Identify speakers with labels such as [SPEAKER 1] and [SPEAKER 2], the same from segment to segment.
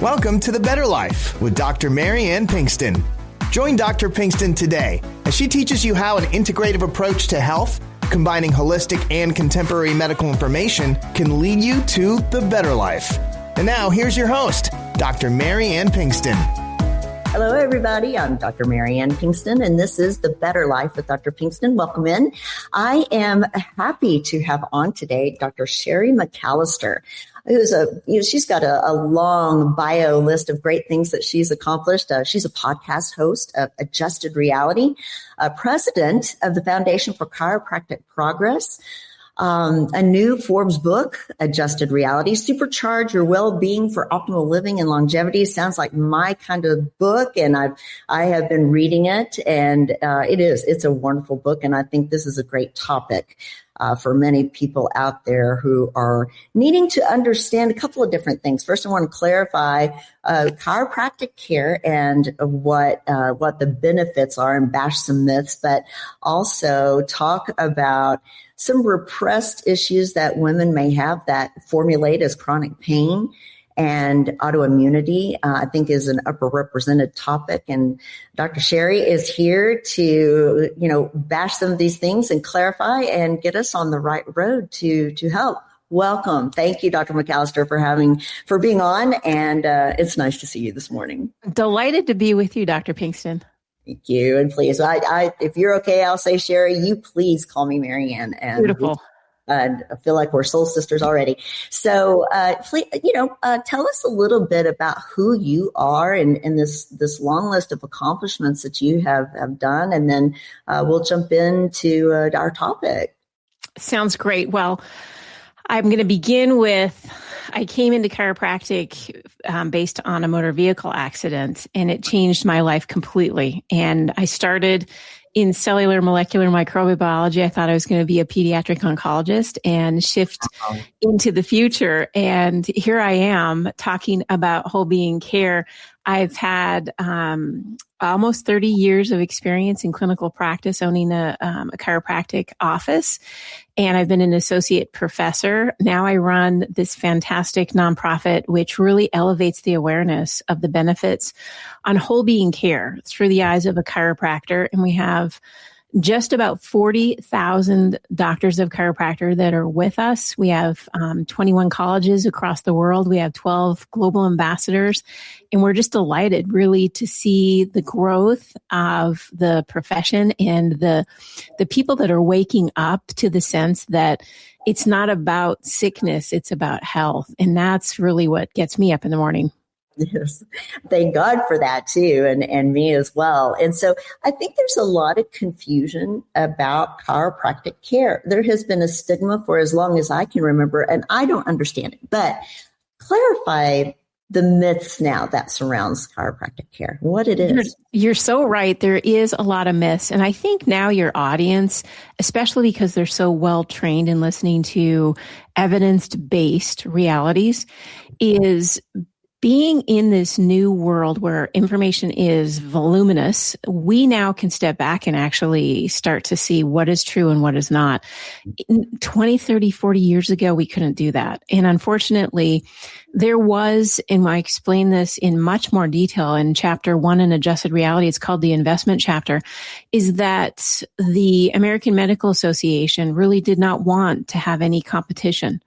[SPEAKER 1] Welcome to The Better Life with Dr. Mary Ann Pinkston. Join Dr. Pinkston today as she teaches you how an integrative approach to health, combining holistic and contemporary medical information, can lead you to the better life. And now, here's your host, Dr. Mary Ann Pinkston.
[SPEAKER 2] Hello, everybody. I'm Dr. Mary Ann Pinkston, and this is The Better Life with Dr. Pinkston. Welcome in. I am happy to have on today Dr. Sherry McAllister, who's she's got a long bio list of great things that she's accomplished. She's a podcast host of Adjusted Reality, president of the Foundation for Chiropractic Progress, a new Forbes book, Adjusted Reality, Supercharge Your Well-Being for Optimal Living and Longevity. Sounds like my kind of book, and I have been reading it, and it's a wonderful book, and I think this is a great topic for many people out there who are needing to understand a couple of different things. First, I want to clarify chiropractic care and what the benefits are and bash some myths, but also talk about some repressed issues that women may have that formulate as chronic pain and autoimmunity, I think, is an underrepresented topic. And Dr. Sherry is here to, bash some of these things and clarify and get us on the right road to help. Welcome. Thank you, Dr. McAllister, for being on. And it's nice to see you this morning.
[SPEAKER 3] Delighted to be with you, Dr. Pinkston.
[SPEAKER 2] Thank you. And please, if you're okay, I'll say, Sherry, you please call me Mary Ann. And
[SPEAKER 3] beautiful.
[SPEAKER 2] I feel like we're soul sisters already. So, please, tell us a little bit about who you are and this long list of accomplishments that you have done, and then we'll jump into our topic.
[SPEAKER 3] Sounds great. Well, I'm going to begin with, I came into chiropractic based on a motor vehicle accident, and it changed my life completely. And I started in cellular molecular microbiology. I thought I was going to be a pediatric oncologist and shift into the future. And here I am talking about whole being care. I've had almost 30 years of experience in clinical practice, owning a chiropractic office. And I've been an associate professor. Now I run this fantastic nonprofit, which really elevates the awareness of the benefits on whole being care through the eyes of a chiropractor. And we have just about 40,000 doctors of chiropractor that are with us. We have 21 colleges across the world. We have 12 global ambassadors. And we're just delighted really to see the growth of the profession and the people that are waking up to the sense that it's not about sickness, it's about health. And that's really what gets me up in the morning.
[SPEAKER 2] Yes. Thank God for that too, and me as well. And so I think there's a lot of confusion about chiropractic care. There has been a stigma for as long as I can remember, and I don't understand it. But clarify the myths now that surrounds chiropractic care, what it is.
[SPEAKER 3] You're so right. There is a lot of myths. And I think now your audience, especially because they're so well trained in listening to evidence-based realities, is being in this new world where information is voluminous. We now can step back and actually start to see what is true and what is not. 20, 30, 40 years ago, we couldn't do that. And unfortunately, there was, and I explain this in much more detail in chapter 1 in Adjusted Reality, it's called the investment chapter, is that the American Medical Association really did not want to have any competition.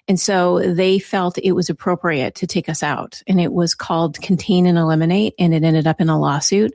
[SPEAKER 3] And so they felt it was appropriate to take us out. And it was called Contain and Eliminate, and it ended up in a lawsuit.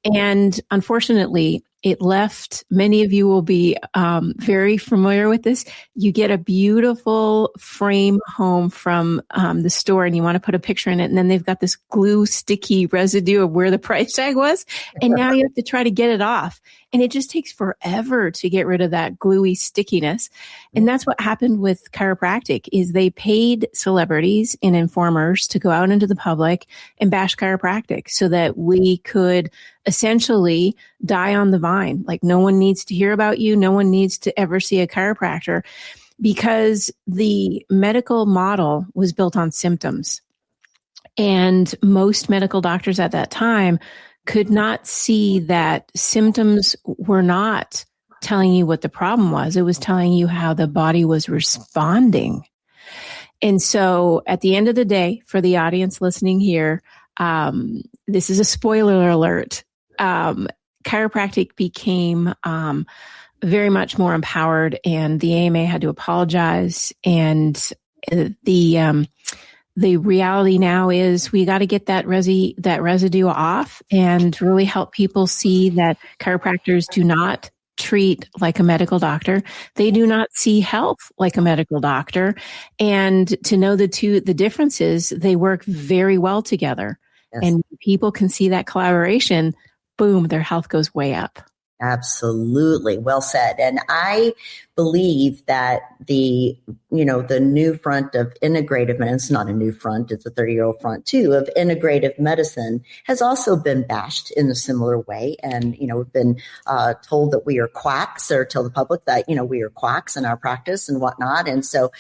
[SPEAKER 3] And unfortunately, it left, many of you will be very familiar with this. You get a beautiful frame home from the store and you want to put a picture in it. And then they've got this glue sticky residue of where the price tag was. And now you have to try to get it off. And it just takes forever to get rid of that gluey stickiness. And that's what happened with chiropractic is they paid celebrities and informers to go out into the public and bash chiropractic so that we could essentially die on the vine. Like no one needs to hear about you. No one needs to ever see a chiropractor because the medical model was built on symptoms. And most medical doctors at that time could not see that symptoms were not telling you what the problem was. It was telling you how the body was responding. And so at the end of the day, for the audience listening here, this is a spoiler alert. Chiropractic became very much more empowered, and the AMA had to apologize. And the reality now is we got to get that residue off and really help people see that chiropractors do not treat like a medical doctor. They do not see health like a medical doctor. And to know the differences, they work very well together. Yes. And people can see that collaboration, boom, their health goes way up.
[SPEAKER 2] Absolutely. Well said. And I believe that the new front of integrative medicine, it's not a new front, it's a 30-year-old front too, of integrative medicine has also been bashed in a similar way. And, we've been told that we are quacks, or tell the public that, we are quacks in our practice and whatnot. And so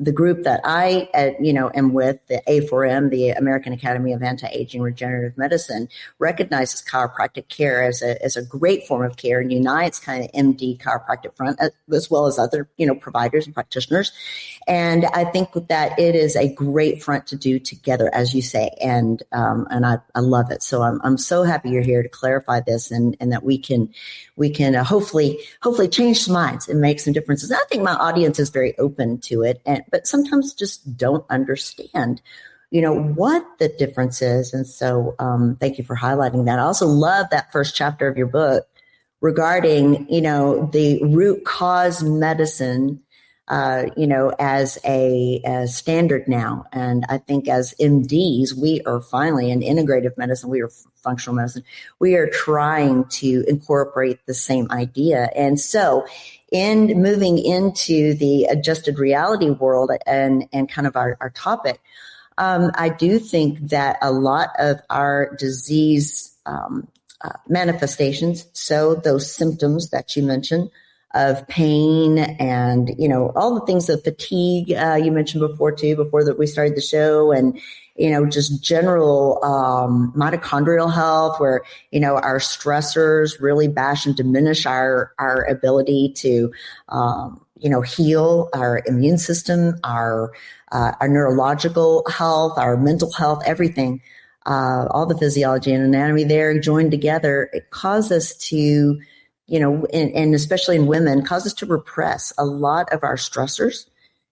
[SPEAKER 2] the group that I, am with, the A4M, the American Academy of Anti-Aging Regenerative Medicine, recognizes chiropractic care as a great form of care and unites kind of MD chiropractic front as well as other, providers and practitioners. And I think that it is a great front to do together, as you say, and I love it. So I'm so happy you're here to clarify this, and that we can hopefully change some minds and make some differences. And I think my audience is very open to it, but sometimes just don't understand what the difference is. And so thank you for highlighting that. I also love that first chapter of your book regarding, the root cause medicine, as a standard now. And I think as MDs, we are finally in integrative medicine, we are functional medicine, we are trying to incorporate the same idea. And so in moving into the adjusted reality world and kind of our topic, I do think that a lot of our disease manifestations, so those symptoms that you mentioned of pain and, all the things of fatigue you mentioned before that we started the show, and, just general mitochondrial health where, our stressors really bash and diminish our ability to, heal our immune system, our neurological health, our mental health, everything. All the physiology and anatomy there joined together, it causes us to, and especially in women, causes us to repress a lot of our stressors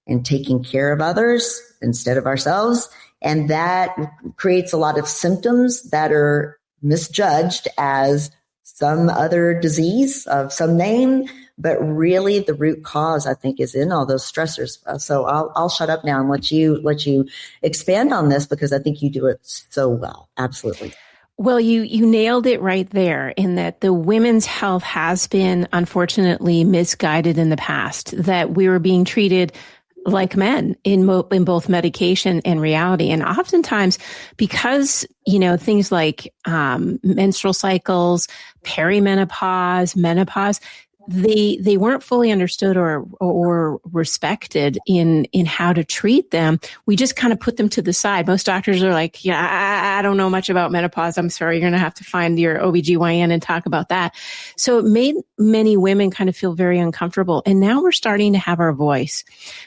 [SPEAKER 2] and taking care of others instead of ourselves. And that creates a lot of symptoms that are misjudged as some other disease of some name, but really the root cause, I think, is in all those stressors. So I'll shut up now and let you expand on this, because I think you do it so well. Absolutely.
[SPEAKER 3] Well, you nailed it right there, in that the women's health has been unfortunately misguided in the past, that we were being treated like men in both medication and reality. And oftentimes because, things like menstrual cycles, perimenopause, menopause, they weren't fully understood or respected in how to treat them. We just kind of put them to the side. Most doctors are like, yeah, I don't know much about menopause. I'm sorry. You're going to have to find your OBGYN and talk about that. So it made many women kind of feel very uncomfortable. And now we're starting to have our voice.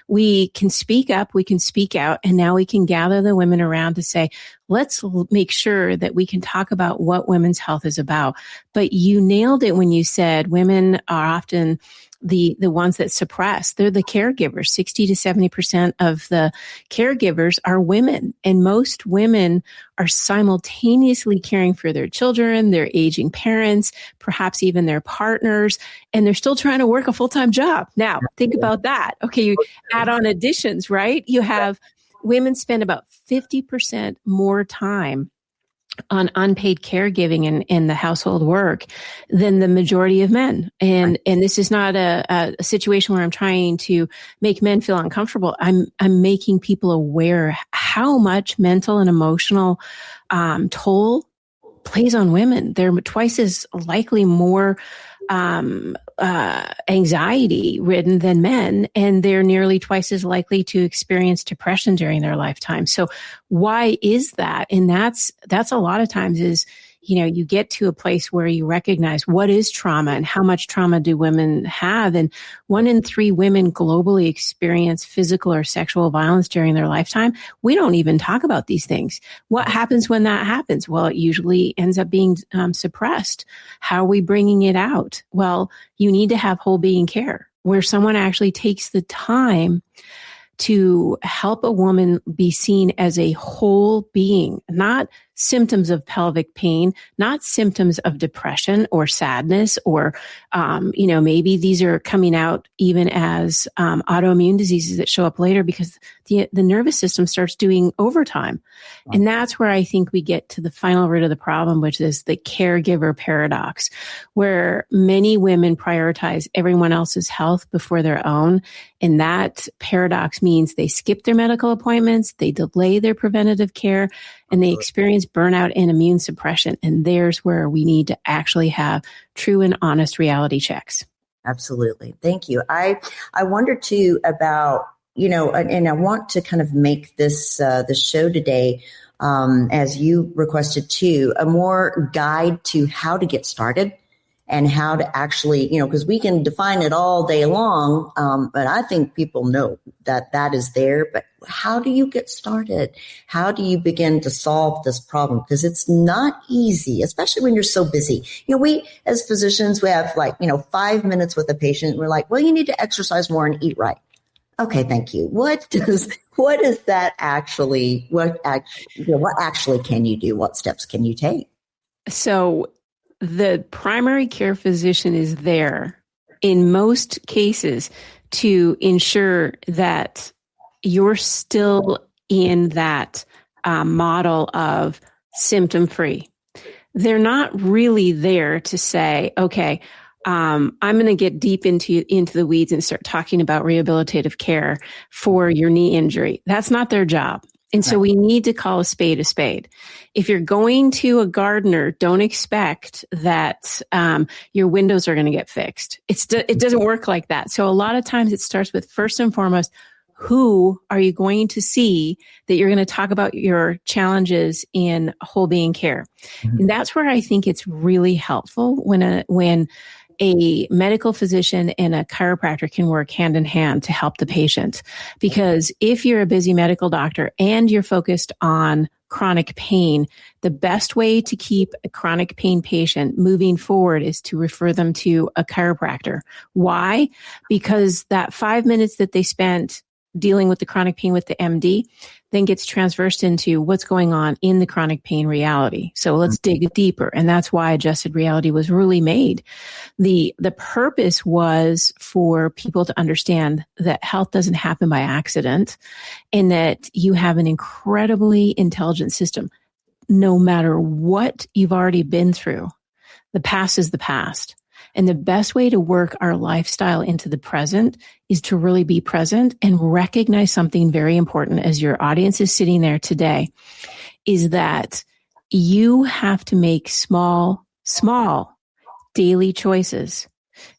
[SPEAKER 3] We can speak up, we can speak out, and now we can gather the women around to say, let's make sure that we can talk about what women's health is about. But you nailed it when you said women are often the ones that suppress. They're the caregivers. 60 to 70% of the caregivers are women. And most women are simultaneously caring for their children, their aging parents, perhaps even their partners, and they're still trying to work a full-time job. Now, think about that. Okay, you add on additions, right? You have women spend about 50% more time on unpaid caregiving in the household work than the majority of men. And this is not a situation where I'm trying to make men feel uncomfortable. I'm making people aware how much mental and emotional toll plays on women. They're twice as likely more anxiety ridden than men, and they're nearly twice as likely to experience depression during their lifetime. So why is that? And that's a lot of times is, you get to a place where you recognize what is trauma and how much trauma do women have. And 1 in 3 women globally experience physical or sexual violence during their lifetime. We don't even talk about these things. What happens when that happens? Well, it usually ends up being suppressed. How are we bringing it out? Well, you need to have whole being care where someone actually takes the time to help a woman be seen as a whole being, not symptoms of pelvic pain, not symptoms of depression or sadness, or, maybe these are coming out even as autoimmune diseases that show up later because the nervous system starts doing overtime. Wow. And that's where I think we get to the final root of the problem, which is the caregiver paradox, where many women prioritize everyone else's health before their own. And that paradox means they skip their medical appointments, they delay their preventative care, and they experience burnout and immune suppression. And there's where we need to actually have true and honest reality checks.
[SPEAKER 2] Absolutely. Thank you. I wonder too about, and I want to kind of make this show today, as you requested too, a more guide to how to get started and how to actually, because we can define it all day long, but I think people know that is there. But how do you get started? How do you begin to solve this problem? Because it's not easy, especially when you're so busy. We, as physicians, we have 5 minutes with a patient. We're like, well, you need to exercise more and eat right. Okay, thank you. What is that actually? What actually can you do? What steps can you take?
[SPEAKER 3] So the primary care physician is there in most cases to ensure that you're still in that model of symptom-free. They're not really there to say, okay, I'm going to get deep into the weeds and start talking about rehabilitative care for your knee injury. That's not their job. And so we need to call a spade a spade. If you're going to a gardener, don't expect that your windows are going to get fixed. It doesn't work like that. So a lot of times it starts with, first and foremost, who are you going to see that you're going to talk about your challenges in whole being care? Mm-hmm. And that's where I think it's really helpful when a medical physician and a chiropractor can work hand in hand to help the patient. Because if you're a busy medical doctor and you're focused on chronic pain, the best way to keep a chronic pain patient moving forward is to refer them to a chiropractor. Why? Because that 5 minutes that they spent dealing with the chronic pain with the MD then gets transversed into what's going on in the chronic pain reality. So let's dig deeper. And that's why adjusted reality was really made. The purpose was for people to understand that health doesn't happen by accident and that you have an incredibly intelligent system. No matter what you've already been through, the past is the past. And the best way to work our lifestyle into the present is to really be present and recognize something very important as your audience is sitting there today, is that you have to make small daily choices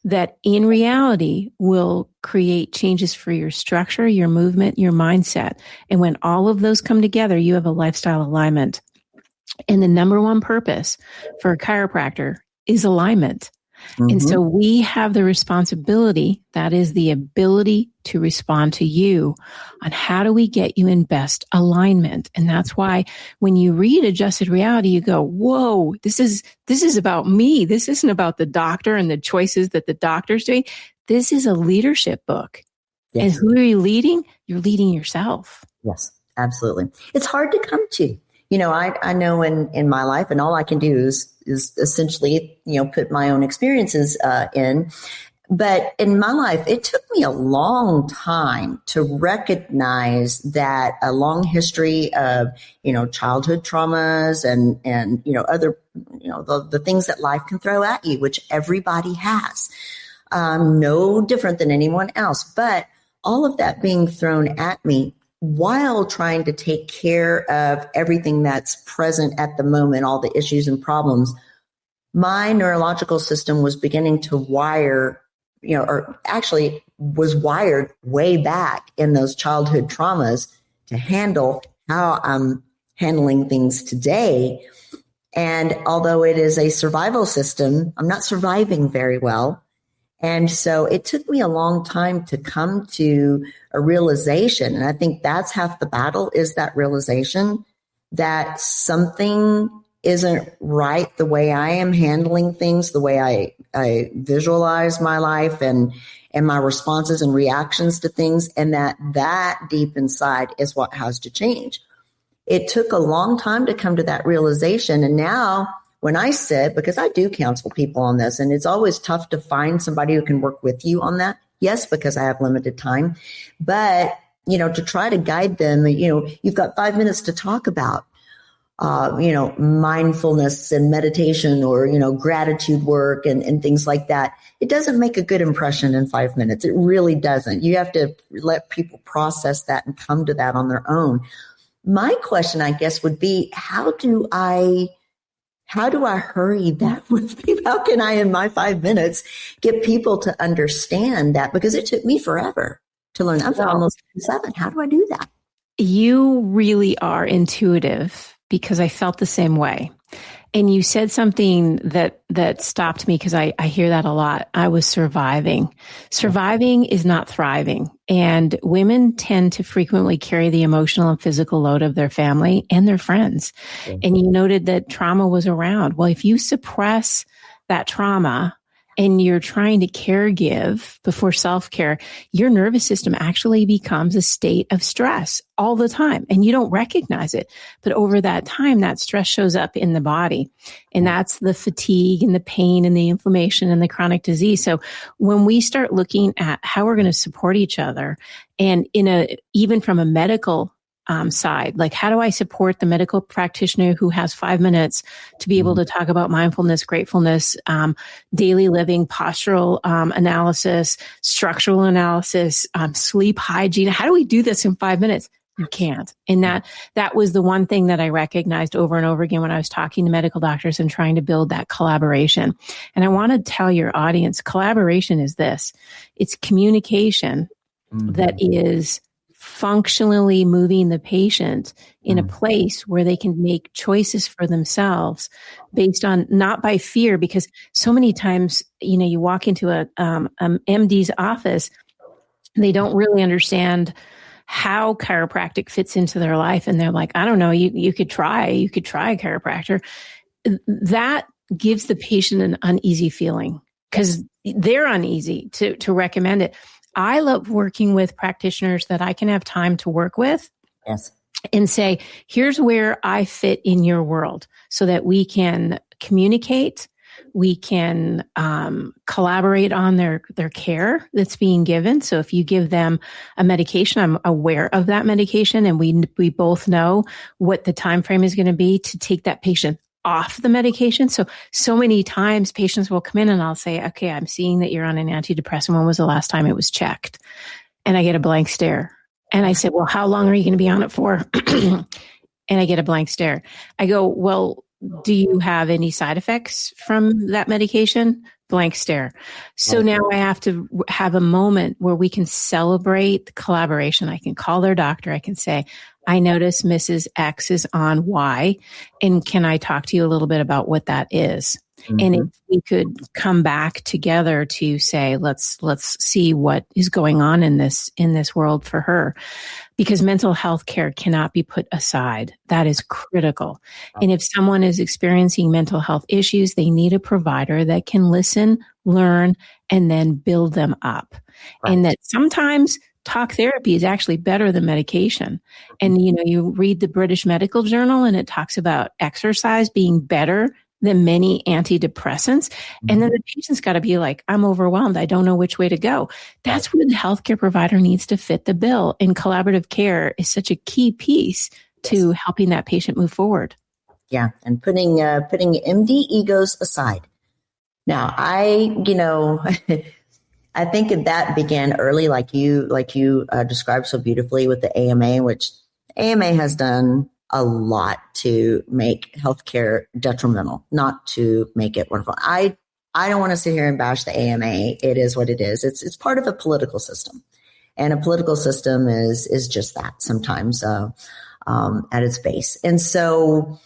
[SPEAKER 3] that in reality will create changes for your structure, your movement, your mindset. And when all of those come together, you have a lifestyle alignment. And the number one purpose for a chiropractor is alignment. Mm-hmm. And so we have the responsibility, that is the ability to respond to you on how do we get you in best alignment. And that's why when you read Adjusted Reality, you go, whoa, this is about me. This isn't about the doctor and the choices that the doctor's doing. This is a leadership book. Yes. And who are you leading? You're leading yourself.
[SPEAKER 2] Yes, absolutely. It's hard to come to. I know in my life, and all I can do is essentially, put my own experiences in. But in my life, it took me a long time to recognize that a long history of, childhood traumas and other, the things that life can throw at you, which everybody has, no different than anyone else. But all of that being thrown at me, while trying to take care of everything that's present at the moment, all the issues and problems, my neurological system was beginning to wire, or actually was wired way back in those childhood traumas to handle how I'm handling things today. And although it is a survival system, I'm not surviving very well. And so it took me a long time to come to a realization. And I think that's half the battle, is that realization that something isn't right, the way I am handling things, the way I visualize my life and my responses and reactions to things, and that deep inside is what has to change. It took a long time to come to that realization. And now when I sit, because I do counsel people on this, and it's always tough to find somebody who can work with you on that. Yes, because I have limited time, but to try to guide them, you've got 5 minutes to talk about, mindfulness and meditation or, gratitude work and things like that. It doesn't make a good impression in 5 minutes. It really doesn't. You have to let people process that and come to that on their own. My question, I guess, would be, how do I hurry that with people? How can I, in my 5 minutes, get people to understand that? Because it took me forever to learn. I'm almost 7. How do I do that?
[SPEAKER 3] You really are intuitive, because I felt the same way. And you said something that stopped me, because I hear that a lot. I was surviving. Surviving is not thriving. And women tend to frequently carry the emotional and physical load of their family and their friends. Okay. And you noted that trauma was around. Well, if you suppress that trauma and you're trying to caregive before self-care, your nervous system actually becomes a state of stress all the time, and you don't recognize it. But over that time, that stress shows up in the body, and that's the fatigue and the pain and the inflammation and the chronic disease. So when we start looking at how we're going to support each other, and even from a medical side, like how do I support the medical practitioner who has 5 minutes to be able to talk about mindfulness, gratefulness, daily living, postural analysis, structural analysis, sleep hygiene? How do we do this in 5 minutes? You can't. And that was the one thing that I recognized over and over again when I was talking to medical doctors and trying to build that collaboration. And I want to tell your audience, collaboration is this. It's communication that is functionally moving the patient in a place where they can make choices for themselves based on, not by fear, because so many times, you walk into a MD's office, they don't really understand how chiropractic fits into their life. And they're like, I don't know, you could try a chiropractor. That gives the patient an uneasy feeling because they're uneasy to recommend it. I love working with practitioners that I can have time to work with.
[SPEAKER 2] Yes.
[SPEAKER 3] And say, here's where I fit in your world, so that we can communicate, we can collaborate on their care that's being given. So if you give them a medication, I'm aware of that medication, and we both know what the time frame is going to be to take that patient off the medication. So many times patients will come in and I'll say, okay, I'm seeing that you're on an antidepressant. When was the last time it was checked? And I get a blank stare. And I said, well, how long are you going to be on it for? And I get a blank stare. I go, well, do you have any side effects from that medication? Blank stare. So now I have to have a moment where we can celebrate the collaboration. I can call their doctor. I can say, I notice Mrs. X is on Y, and can I talk to you a little bit about what that is? Mm-hmm. And if we could come back together to say, let's see what is going on in this world for her, because mental health care cannot be put aside. That is critical. And if someone is experiencing mental health issues, they need a provider that can listen, learn, and then build them up. Right. And that sometimes talk therapy is actually better than medication. And, you read the British Medical Journal and it talks about exercise being better than many antidepressants. And then the patient's got to be like, I'm overwhelmed. I don't know which way to go. That's where the healthcare provider needs to fit the bill. And collaborative care is such a key piece to helping that patient move forward.
[SPEAKER 2] Yeah. And putting MD egos aside. Now, I think that began early, like you described so beautifully with the AMA, which AMA has done a lot to make healthcare detrimental, not to make it wonderful. I don't want to sit here and bash the AMA. It is what it is. It's part of a political system, and a political system is just that sometimes at its base. And so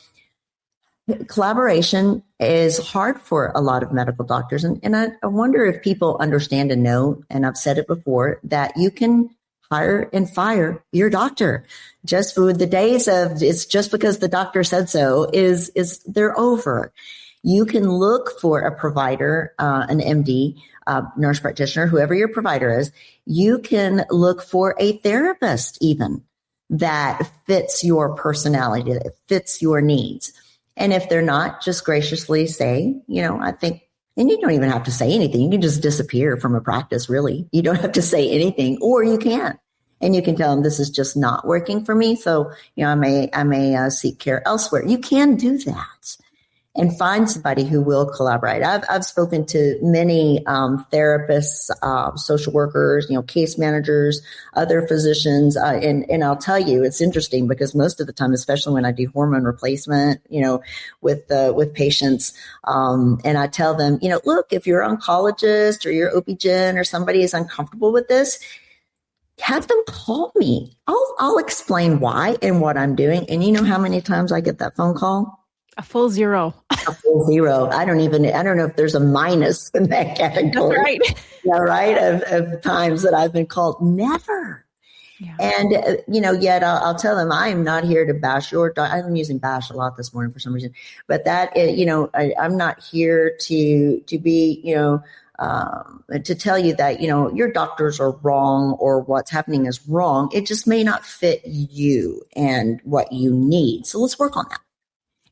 [SPEAKER 2] Collaboration is hard for a lot of medical doctors. And I wonder if people understand and know, and I've said it before, that you can hire and fire your doctor. Just for the days of it's just because the doctor said so is they're over. You can look for a provider, an MD, nurse practitioner, whoever your provider is. You can look for a therapist even that fits your personality, that fits your needs. And if they're not, just graciously say, I think, and you don't even have to say anything. You can just disappear from a practice, really. You don't have to say anything, or you can. And you can tell them this is just not working for me. So, I may seek care elsewhere. You can do that and find somebody who will collaborate. I've spoken to many therapists, social workers, case managers, other physicians, and I'll tell you, it's interesting because most of the time, especially when I do hormone replacement, with patients, and I tell them, look, if your oncologist or your OB-GYN or somebody is uncomfortable with this, have them call me. I'll explain why and what I'm doing. And you know how many times I get that phone call?
[SPEAKER 3] A full zero.
[SPEAKER 2] A full zero. I don't know if there's a minus in that category.
[SPEAKER 3] That's right.
[SPEAKER 2] Yeah, right. Of times that I've been called. Never. Yeah. And, yet I'll tell them I am not here to bash your doctor. I'm using bash a lot this morning for some reason, but that, I'm not here to be, to tell you that, your doctors are wrong or what's happening is wrong. It just may not fit you and what you need. So let's work on that.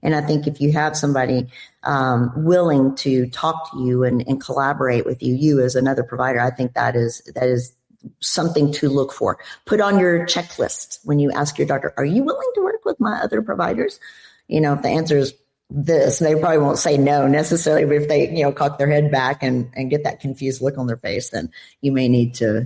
[SPEAKER 2] And I think if you have somebody willing to talk to you and collaborate with you as another provider, I think that is something to look for. Put on your checklist when you ask your doctor, are you willing to work with my other providers? If the answer is this, they probably won't say no necessarily, but if they, cock their head back and get that confused look on their face, then you may need to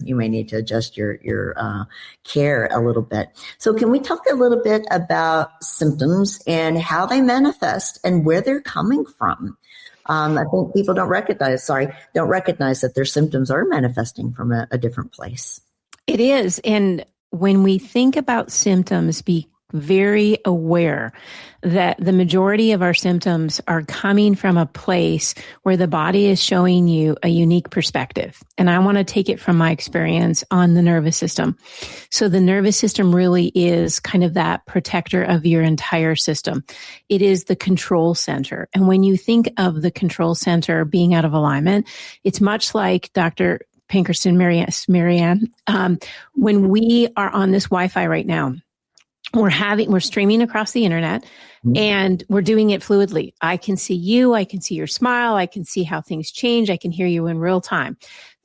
[SPEAKER 2] adjust your care a little bit. So can we talk a little bit about symptoms and how they manifest and where they're coming from? I think people don't recognize that their symptoms are manifesting from a different place.
[SPEAKER 3] It is. And when we think about symptoms, be very aware that the majority of our symptoms are coming from a place where the body is showing you a unique perspective. And I want to take it from my experience on the nervous system. So the nervous system really is kind of that protector of your entire system. It is the control center. And when you think of the control center being out of alignment, it's much like Dr. Pinkston, Marianne, when we are on this Wi-Fi right now, we're streaming across the internet and we're doing it fluidly. I can see you. I can see your smile. I can see how things change. I can hear you in real time.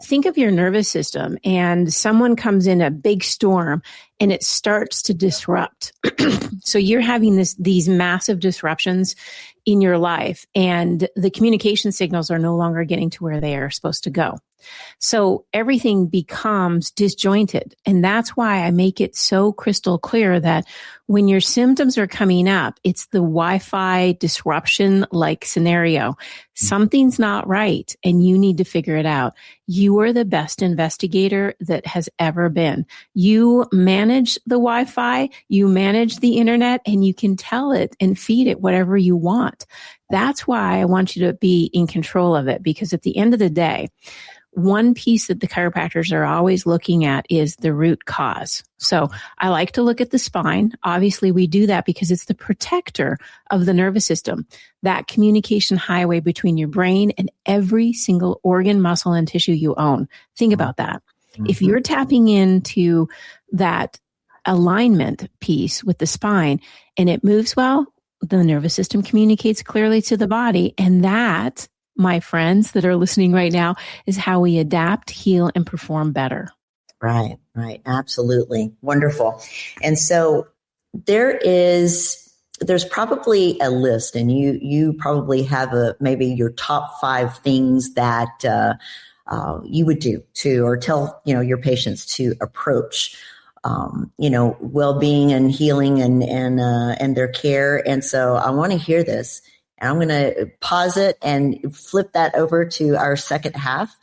[SPEAKER 3] Think of your nervous system and someone comes in a big storm and it starts to disrupt. So you're having these massive disruptions in your life and the communication signals are no longer getting to where they are supposed to go. So everything becomes disjointed. And that's why I make it so crystal clear that when your symptoms are coming up, it's the Wi-Fi disruption like scenario. Something's not right and you need to figure it out. You are the best investigator that has ever been. You manage the Wi-Fi, you manage the internet, and you can tell it and feed it whatever you want. That's why I want you to be in control of it, because at the end of the day, one piece that the chiropractors are always looking at is the root cause. So I like to look at the spine. Obviously, we do that because it's the protector of the nervous system, that communication highway between your brain and every single organ, muscle, and tissue you own. Think about that. Mm-hmm. If you're tapping into that alignment piece with the spine and it moves well, the nervous system communicates clearly to the body, and that, my friends that are listening right now, is how we adapt, heal, and perform better.
[SPEAKER 2] Right. Absolutely. Wonderful. And so there's probably a list, and you probably have maybe your top 5 things that you would do or tell, your patients to approach, well-being and healing and their care. And so I want to hear this. And I'm going to pause it and flip that over to our second half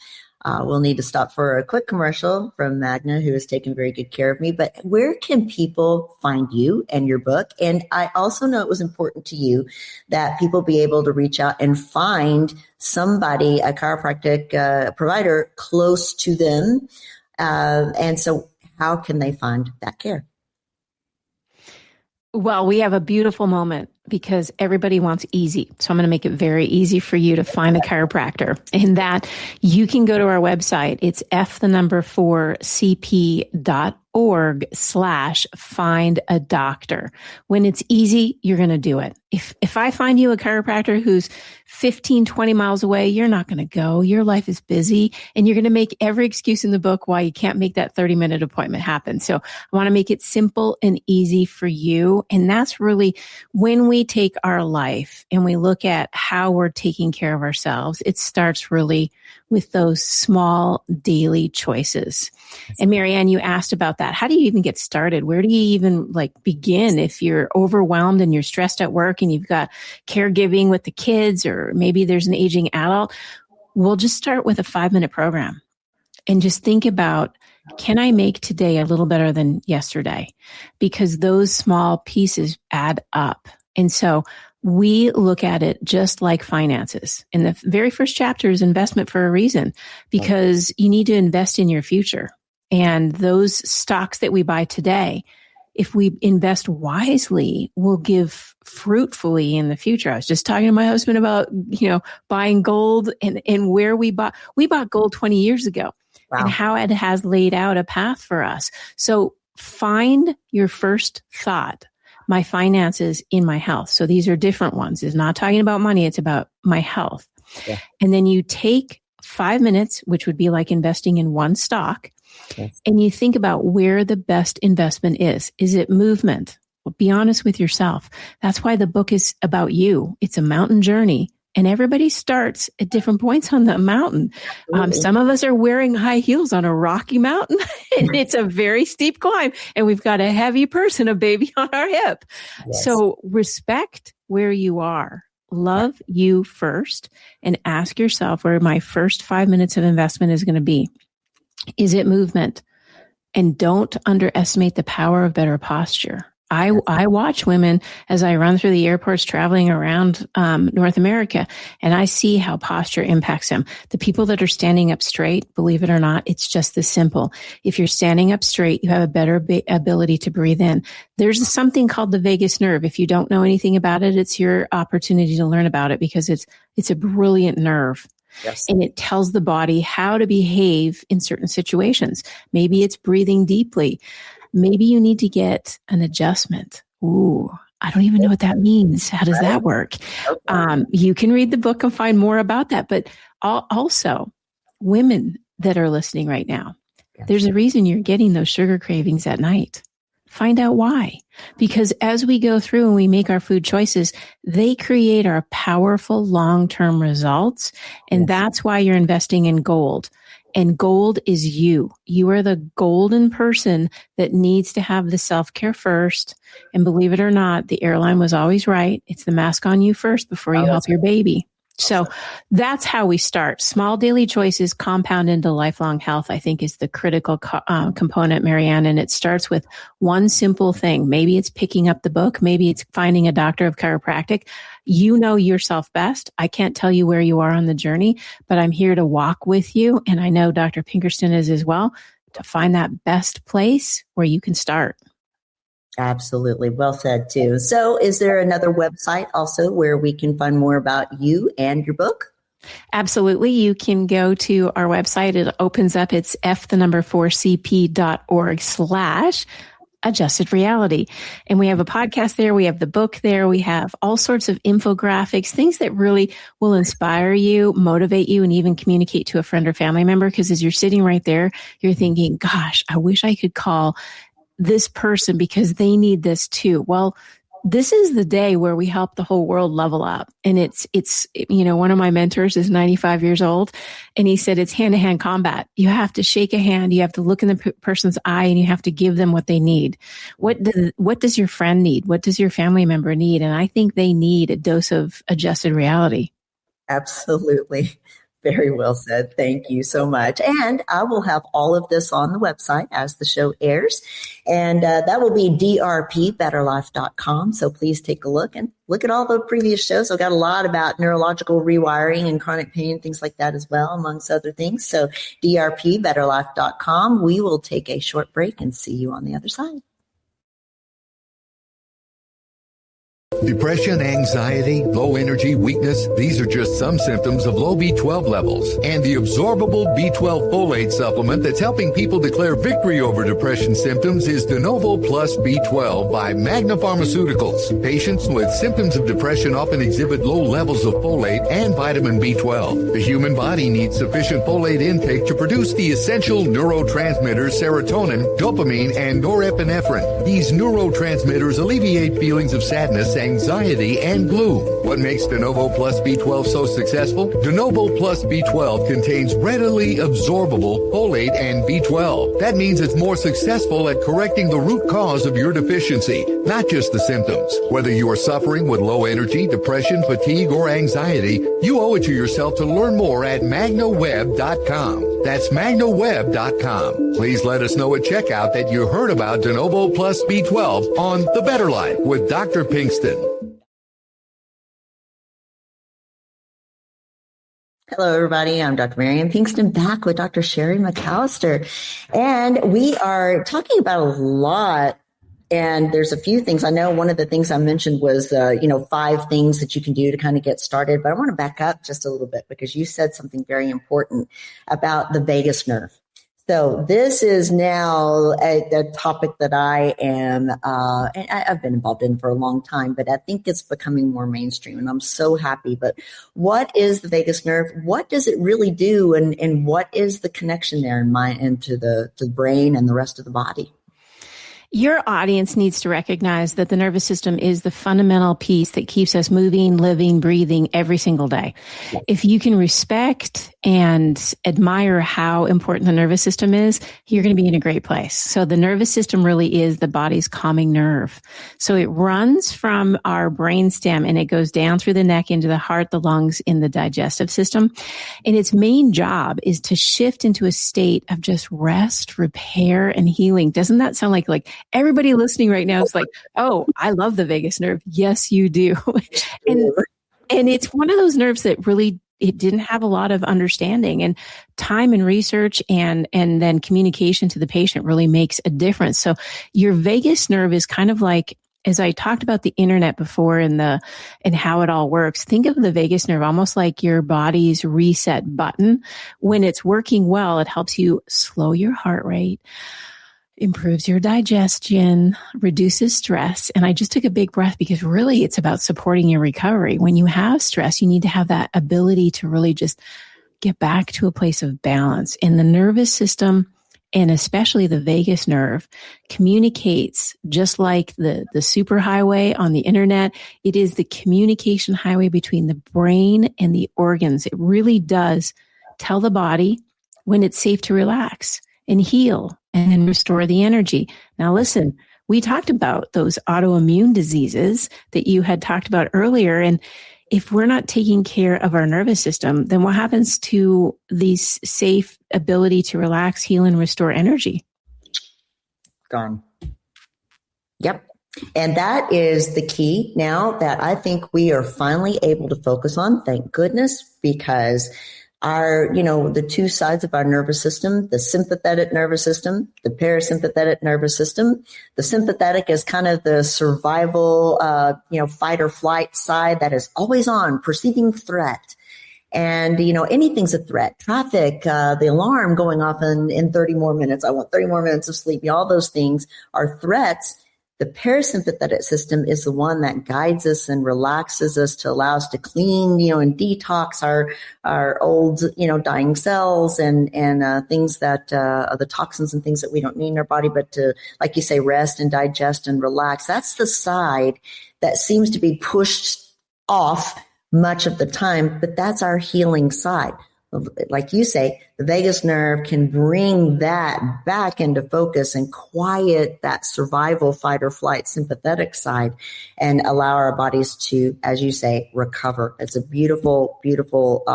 [SPEAKER 2] We'll need to stop for a quick commercial from Magna, who has taken very good care of me. But where can people find you and your book? And I also know it was important to you that people be able to reach out and find somebody, a chiropractic provider close to them. And so how can they find that care?
[SPEAKER 3] Well, we have a beautiful moment because everybody wants easy. So I'm going to make it very easy for you to find a chiropractor, in that you can go to our website. It's f4cp.org/find-a-doctor. When it's easy, you're going to do it. If I find you a chiropractor who's 15, 20 miles away, you're not going to go. Your life is busy and you're going to make every excuse in the book why you can't make that 30-minute appointment happen. So I want to make it simple and easy for you. And that's really when we take our life and we look at how we're taking care of ourselves, it starts really with those small daily choices. And Marianne, you asked about that. How do you even get started? Where do you even begin if you're overwhelmed and you're stressed at work and you've got caregiving with the kids, or maybe there's an aging adult? We'll just start with a 5-minute program and just think about, can I make today a little better than yesterday? Because those small pieces add up. And so we look at it just like finances. And the very first chapter is investment for a reason, because you need to invest in your future. And those stocks that we buy today, if we invest wisely, will give fruitfully in the future. I was just talking to my husband about, buying gold and where we bought gold 20 years ago. Wow. And how it has laid out a path for us. So find your first thought. My finances in my health. So these are different ones. It's not talking about money. It's about my health. Yeah. And then you take 5 minutes, which would be like investing in one stock. Yes. And you think about where the best investment is. Is it movement? Well, be honest with yourself. That's why the book is about you. It's a mountain journey. And everybody starts at different points on the mountain. Some of us are wearing high heels on a rocky mountain. And it's a very steep climb. And we've got a heavy person, a baby on our hip. Yes. So respect where you are. Love you first. And ask yourself where my first 5 minutes of investment is going to be. Is it movement? And don't underestimate the power of better posture. I watch women as I run through the airports traveling around North America, and I see how posture impacts them. The people that are standing up straight, believe it or not, it's just this simple. If you're standing up straight, you have a better ability to breathe in. There's something called the vagus nerve. If you don't know anything about it, it's your opportunity to learn about it, because it's a brilliant nerve. Yes. And it tells the body how to behave in certain situations. Maybe it's breathing deeply. Maybe you need to get an adjustment. Ooh, I don't even know what that means. How does that work? Okay. You can read the book and find more about that. But also, women that are listening right now, there's a reason you're getting those sugar cravings at night. Find out why. Because as we go through and we make our food choices, they create our powerful long-term results. And that's why you're investing in gold. And gold is you. You are the golden person that needs to have the self-care first. And believe it or not, the airline was always right. It's the mask on you first before you help your baby. So that's how we start. Small daily choices compound into lifelong health, I think, is the critical component, Marianne. And it starts with one simple thing. Maybe it's picking up the book. Maybe it's finding a doctor of chiropractic. You know yourself best. I can't tell you where you are on the journey, but I'm here to walk with you. And I know Dr. Pinkston is as well, to find that best place where you can start.
[SPEAKER 2] Absolutely. Well said, too. So is there another website also where we can find more about you and your book?
[SPEAKER 3] Absolutely. You can go to our website. It opens up. It's f4cp.org/adjusted reality. And we have a podcast there. We have the book there. We have all sorts of infographics, things that really will inspire you, motivate you, and even communicate to a friend or family member. Because as you're sitting right there, you're thinking, gosh, I wish I could call this person because they need this too. Well, this is the day where we help the whole world level up. And it's, one of my mentors is 95 years old. And he said, it's hand-to-hand combat. You have to shake a hand. You have to look in the person's eye and you have to give them what they need. What does your friend need? What does your family member need? And I think they need a dose of adjusted reality.
[SPEAKER 2] Absolutely. Very well said. Thank you so much. And I will have all of this on the website as the show airs. And that will be drpbetterlife.com. So please take a look and look at all the previous shows. I've got a lot about neurological rewiring and chronic pain, things like that as well, amongst other things. So drpbetterlife.com. We will take a short break and see you on the other side.
[SPEAKER 4] Depression, anxiety, low energy, weakness, these are just some symptoms of low B12 levels. And the absorbable B12 folate supplement that's helping people declare victory over depression symptoms is De Novo Plus B12 by Magna Pharmaceuticals. Patients with symptoms of depression often exhibit low levels of folate and vitamin B12. The human body needs sufficient folate intake to produce the essential neurotransmitters serotonin, dopamine, and norepinephrine. These neurotransmitters alleviate feelings of sadness, anxiety, and gloom. What makes De Novo Plus B12 so successful? De Novo Plus B12 contains readily absorbable folate and B12. That means it's more successful at correcting the root cause of your deficiency, not just the symptoms. Whether you are suffering with low energy, depression, fatigue, or anxiety, you owe it to yourself to learn more at magnaweb.com. That's magnaweb.com. Please let us know at checkout that you heard about De Novo Plus B12 on The Better Life with Dr. Pinkston.
[SPEAKER 2] Hello, everybody. I'm Dr. Marianne Pinkston, back with Dr. Sherry McAllister. And we are talking about a lot. And there's a few things. I know one of the things I mentioned was, 5 things that you can do to kind of get started. But I want to back up just a little bit because you said something very important about the vagus nerve. So this is now a topic that I am, and I've been involved in for a long time, but I think it's becoming more mainstream, and I'm so happy. But what is the vagus nerve? What does it really do, and what is the connection there into the brain and the rest of the body?
[SPEAKER 3] Your audience needs to recognize that the nervous system is the fundamental piece that keeps us moving, living, breathing every single day. If you can respect and admire how important the nervous system is, you're going to be in a great place. So the nervous system really is the body's calming nerve. So it runs from our brainstem and it goes down through the neck into the heart, the lungs, in the digestive system. And its main job is to shift into a state of just rest, repair, and healing. Doesn't that sound like everybody listening right now is like, oh, I love the vagus nerve. Yes, you do. and it's one of those nerves that really, it didn't have a lot of understanding, and time and research and then communication to the patient really makes a difference. So your vagus nerve is kind of like, as I talked about the internet before and how it all works, think of the vagus nerve almost like your body's reset button. When it's working well, it helps you slow your heart rate, improves your digestion, reduces stress. And I just took a big breath because really it's about supporting your recovery. When you have stress, you need to have that ability to really just get back to a place of balance. And the nervous system, and especially the vagus nerve, communicates just like the superhighway on the internet. It is the communication highway between the brain and the organs. It really does tell the body when it's safe to relax and heal and then restore the energy. Now, listen, we talked about those autoimmune diseases that you had talked about earlier. And if we're not taking care of our nervous system, then what happens to the safe ability to relax, heal, and restore energy?
[SPEAKER 2] Gone. Yep. And that is the key now that I think we are finally able to focus on. Thank goodness, because the two sides of our nervous system, the sympathetic nervous system, the parasympathetic nervous system. The sympathetic is kind of the survival, fight or flight side that is always on, perceiving threat. And, anything's a threat. Traffic, the alarm going off in 30 more minutes. I want 30 more minutes of sleep. All those things are threats. The parasympathetic system is the one that guides us and relaxes us to allow us to clean, and detox our old, dying cells and things that are the toxins and things that we don't need in our body, but to, like you say, rest and digest and relax. That's the side that seems to be pushed off much of the time, but that's our healing side. Like you say, the vagus nerve can bring that back into focus and quiet that survival, fight or flight, sympathetic side and allow our bodies to, as you say, recover. It's a beautiful, beautiful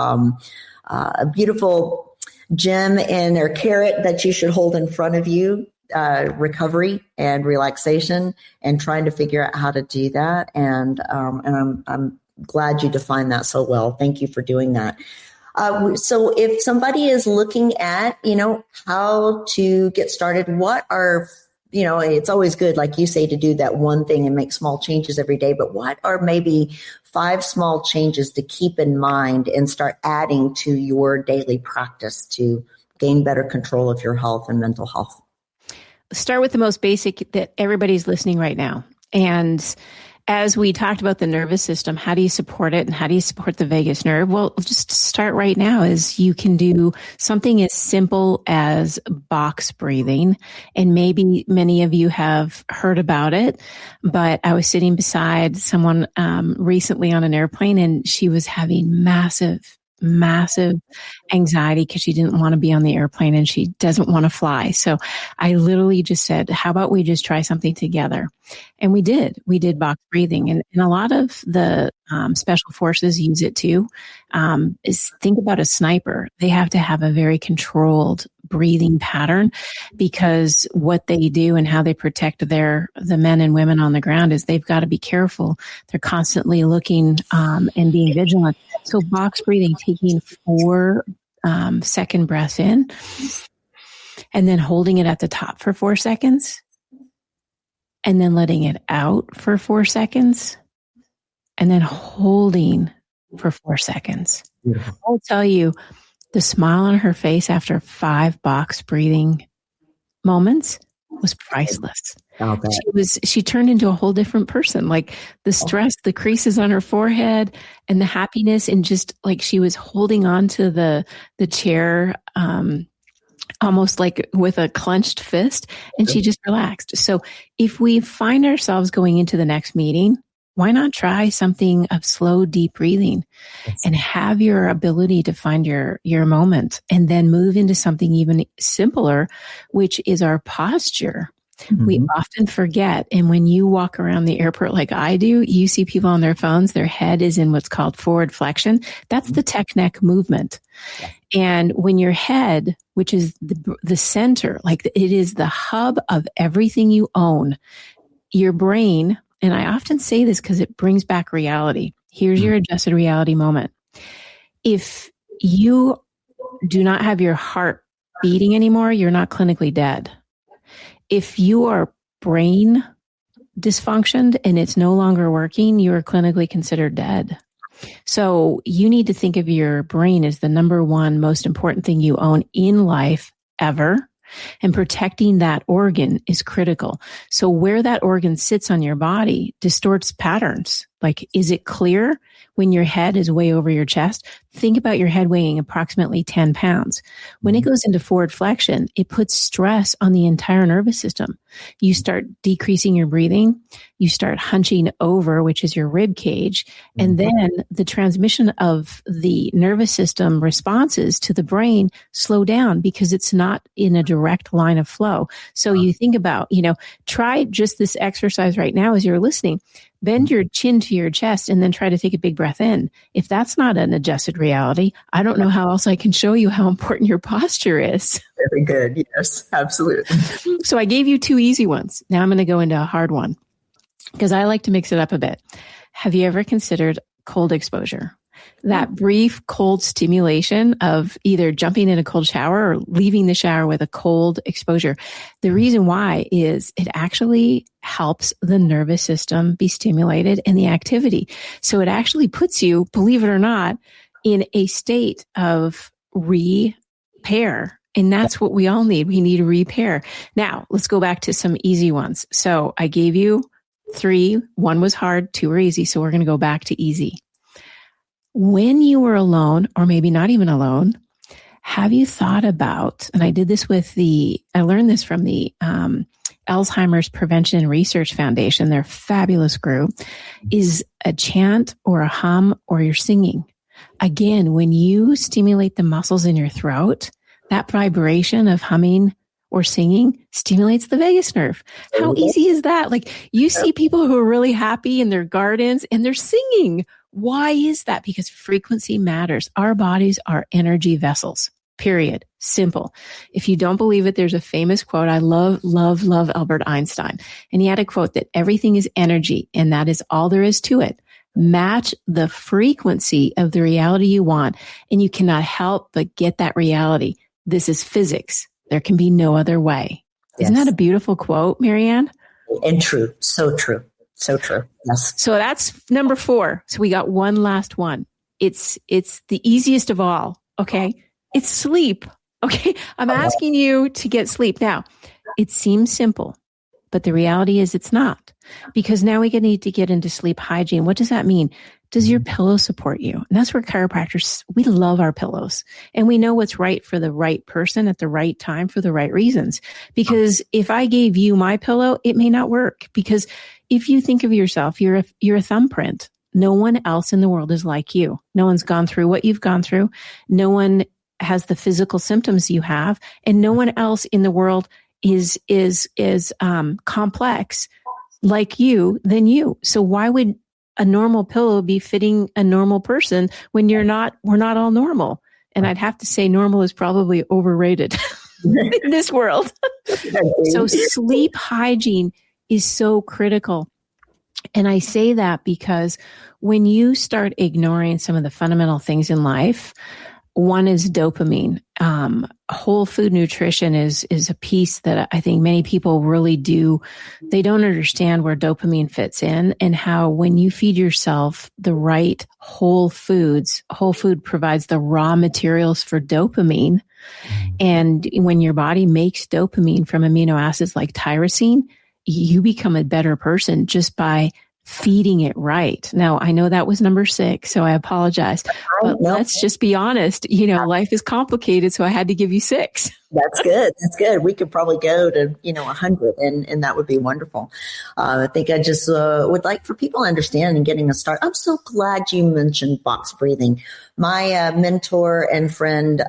[SPEAKER 2] a beautiful gem and their carrot that you should hold in front of you, recovery and relaxation, and trying to figure out how to do that. And I'm glad you defined that so well. Thank you for doing that. So if somebody is looking at, how to get started, what are, it's always good, like you say, to do that one thing and make small changes every day, but what are maybe 5 small changes to keep in mind and start adding to your daily practice to gain better control of your health and mental health?
[SPEAKER 3] Start with the most basic that everybody's listening right now. And as we talked about the nervous system, how do you support it and how do you support the vagus nerve? Well, just start right now is you can do something as simple as box breathing. And maybe many of you have heard about it, but I was sitting beside someone recently on an airplane and she was having massive anxiety because she didn't want to be on the airplane and she doesn't want to fly. So I literally just said, how about we just try something together? And we did box breathing. And a lot of the special forces use it too. Is think about a sniper. They have to have a very controlled breathing pattern because what they do and how they protect the men and women on the ground is they've got to be careful. They're constantly looking and being vigilant. So box breathing, taking 4 second breaths in and then holding it at the top for 4 seconds and then letting it out for 4 seconds and then holding for 4 seconds. Yeah. I'll tell you, the smile on her face after 5 box breathing moments was priceless. She turned into a whole different person. Like the stress, the creases on her forehead and the happiness, and just like she was holding on to the chair, almost like with a clenched fist, and she just relaxed. So if we find ourselves going into the next meeting, why not try something of slow, deep breathing and have your ability to find your moment and then move into something even simpler, which is our posture. Mm-hmm. We often forget. And when you walk around the airport like I do, you see people on their phones, their head is in what's called forward flexion. That's the tech neck movement. Yeah. And when your head, which is the center, like it is the hub of everything you own, your brain, and I often say this because it brings back reality. Here's your adjusted reality moment. If you do not have your heart beating anymore, you're not clinically dead. If you are brain dysfunctioned and it's no longer working, you are clinically considered dead. So you need to think of your brain as the number one most important thing you own in life ever. And protecting that organ is critical. So where that organ sits on your body distorts patterns. Like, is it clear when your head is way over your chest? Think about your head weighing approximately 10 pounds. When it goes into forward flexion, it puts stress on the entire nervous system. You start decreasing your breathing. You start hunching over, which is your rib cage. And then the transmission of the nervous system responses to the brain slow down because it's not in a direct line of flow. So you think about, try just this exercise right now as you're listening. Bend your chin to your chest and then try to take a big breath in. If that's not an adjusted reality, I don't know how else I can show you how important your posture is.
[SPEAKER 2] Very good. Yes, absolutely.
[SPEAKER 3] So I gave you 2 easy ones. Now I'm going to go into a hard one because I like to mix it up a bit. Have you ever considered cold exposure? That brief cold stimulation of either jumping in a cold shower or leaving the shower with a cold exposure. The reason why is it actually helps the nervous system be stimulated and the activity. So it actually puts you, believe it or not, in a state of repair. And that's what we all need. We need a repair. Now, let's go back to some easy ones. So I gave you 3. 1 was hard, 2 were easy. So we're going to go back to easy. When you were alone, or maybe not even alone, have you thought about, and I did this I learned this from the Alzheimer's Prevention and Research Foundation, their fabulous group, is a chant or a hum or you're singing. Again, when you stimulate the muscles in your throat, that vibration of humming or singing stimulates the vagus nerve. How easy is that? Like you see people who are really happy in their gardens and they're singing. Why is that? Because frequency matters. Our bodies are energy vessels, period. Simple. If you don't believe it, there's a famous quote. I love Albert Einstein. And he had a quote that everything is energy, and that is all there is to it. Match the frequency of the reality you want, and you cannot help but get that reality. This is physics. There can be no other way. Yes. Isn't that a beautiful quote, Marianne?
[SPEAKER 2] And true. So true. So true. Yes.
[SPEAKER 3] So that's number 4. So we got one last one. It's the easiest of all. Okay. It's sleep. Okay. I'm asking you to get sleep. Now, it seems simple, but the reality is it's not, because now we need to get into sleep hygiene. What does that mean? Does your pillow support you? And that's where chiropractors, we love our pillows, and we know what's right for the right person at the right time for the right reasons. Because if I gave you my pillow, it may not work, because if you think of yourself, you're a thumbprint. No one else in the world is like you. No one's gone through what you've gone through. No one has the physical symptoms you have, and no one else in the world is complex like you than you. So why would a normal pillow be fitting a normal person when we're not all normal? And I'd have to say normal is probably overrated in this world. So sleep hygiene is so critical. And I say that because when you start ignoring some of the fundamental things in life, one is dopamine. Whole food nutrition is a piece that I think many people really do. They don't understand where dopamine fits in, and how when you feed yourself the right whole food provides the raw materials for dopamine. And when your body makes dopamine from amino acids like tyrosine, you become a better person just by feeding it right. Now, I know that was number 6, so I apologize. But let's just be honest. Life is complicated, so I had to give you 6.
[SPEAKER 2] That's good. That's good. We could probably go to, 100, and that would be wonderful. I think I just would like for people to understand and getting a start. I'm so glad you mentioned box breathing. My mentor and friend,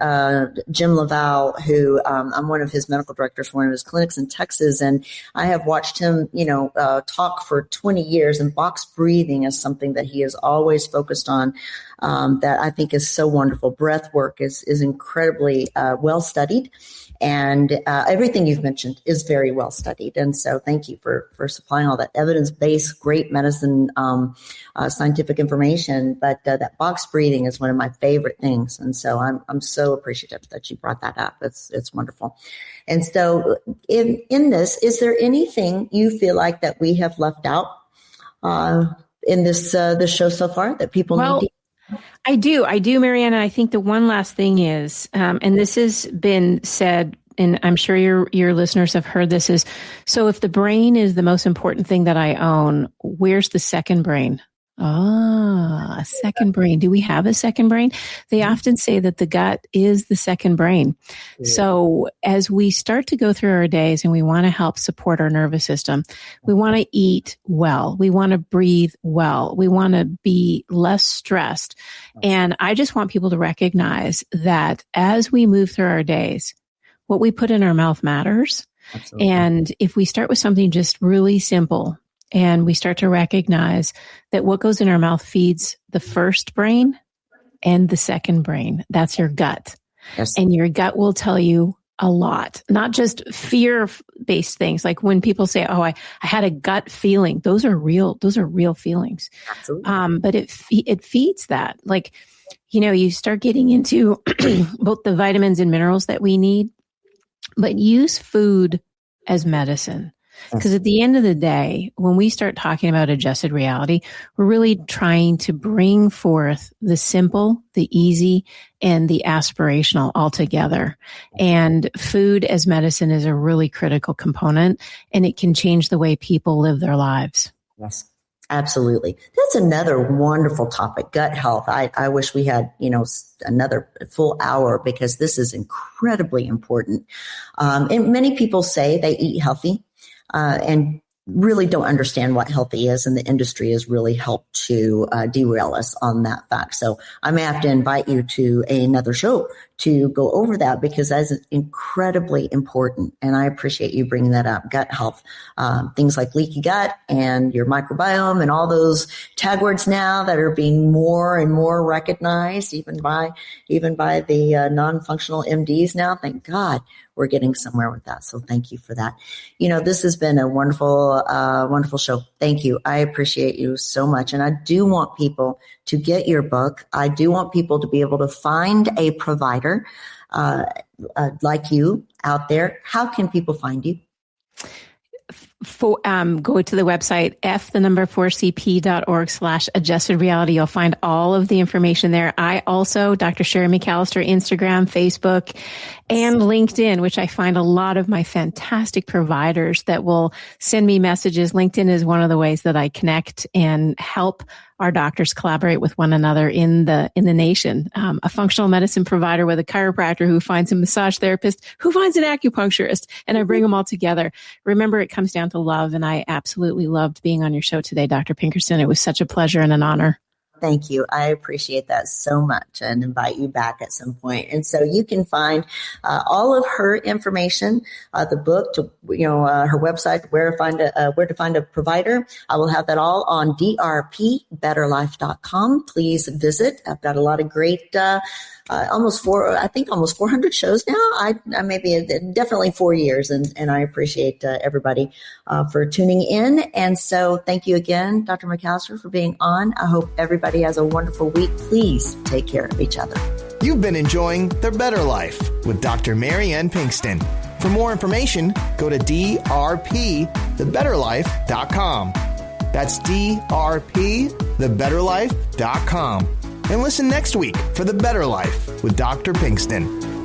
[SPEAKER 2] Jim Laval, who I'm one of his medical directors for one of his clinics in Texas, and I have watched him, talk for 20 years, and box breathing is something that he has always focused on. That I think is so wonderful. Breath work is incredibly well studied, and everything you've mentioned is very well studied. And so thank you for supplying all that evidence-based, great medicine, scientific information. But that box breathing is one of my favorite things. And so I'm so appreciative that you brought that up. It's wonderful. And so in this, is there anything you feel like that we have left out in this show so far that people need to?
[SPEAKER 3] I do, Marianne. And I think the one last thing is, and this has been said, and I'm sure your listeners have heard this, is, so if the brain is the most important thing that I own, where's the second brain? A second brain. Do we have a second brain? They often say that the gut is the second brain. Yeah. So as we start to go through our days and we want to help support our nervous system, we want to eat well. We want to breathe well. We want to be less stressed. And I just want people to recognize that as we move through our days, what we put in our mouth matters. Absolutely. And if we start with something just really simple, and we start to recognize that what goes in our mouth feeds the first brain and the second brain. That's your gut. Yes. And your gut will tell you a lot, not just fear-based things. Like when people say, I had a gut feeling. Those are real feelings. Absolutely. But it feeds that. Like, you start getting into both the vitamins and minerals that we need, but use food as medicine. Because at the end of the day, when we start talking about adjusted reality, we're really trying to bring forth the simple, the easy, and the aspirational all together. And food as medicine is a really critical component, and it can change the way people live their lives.
[SPEAKER 2] Yes, absolutely. That's another wonderful topic, gut health. I wish we had, another full hour, because this is incredibly important. And many people say they eat healthy. And really don't understand what healthy is, and the industry has really helped to derail us on that fact. So I may have to invite you to another show to go over that because that's incredibly important. And I appreciate you bringing that up. Gut health, things like leaky gut and your microbiome and all those tag words now that are being more and more recognized, even by the non-functional MDs now. Thank God we're getting somewhere with that. So thank you for that. This has been a wonderful, wonderful show. Thank you. I appreciate you so much. And I do want people to get your book. I do want people to be able to find a provider like you out there. How can people find you?
[SPEAKER 3] Go to the website f4cp.org/adjusted reality. You'll find all of the information there. I also, Dr. Sherry McAllister, Instagram, Facebook, and LinkedIn, which I find a lot of my fantastic providers that will send me messages. LinkedIn is one of the ways that I connect and help our doctors collaborate with one another in the nation. A functional medicine provider with a chiropractor who finds a massage therapist who finds an acupuncturist, and I bring them all together. Remember, it comes down to love, and I absolutely loved being on your show today, Dr. Pinkston. It was such a pleasure and an honor.
[SPEAKER 2] Thank you. I appreciate that so much and invite you back at some point. And so you can find all of her information, the book, to her website, where to find a provider. I will have that all on drpbetterlife.com. Please visit. I've got a lot of great almost 400 shows now. I maybe definitely 4 years, and I appreciate everybody for tuning in. And so thank you again, Dr. McAllister, for being on. I hope everybody has a wonderful week. Please take care of each other.
[SPEAKER 1] You've been enjoying The Better Life with Dr. Mary Ann Pinkston. For more information, go to drpthebetterlife.com. That's drpthebetterlife.com. And listen next week for The Better Life with Dr. Pinkston.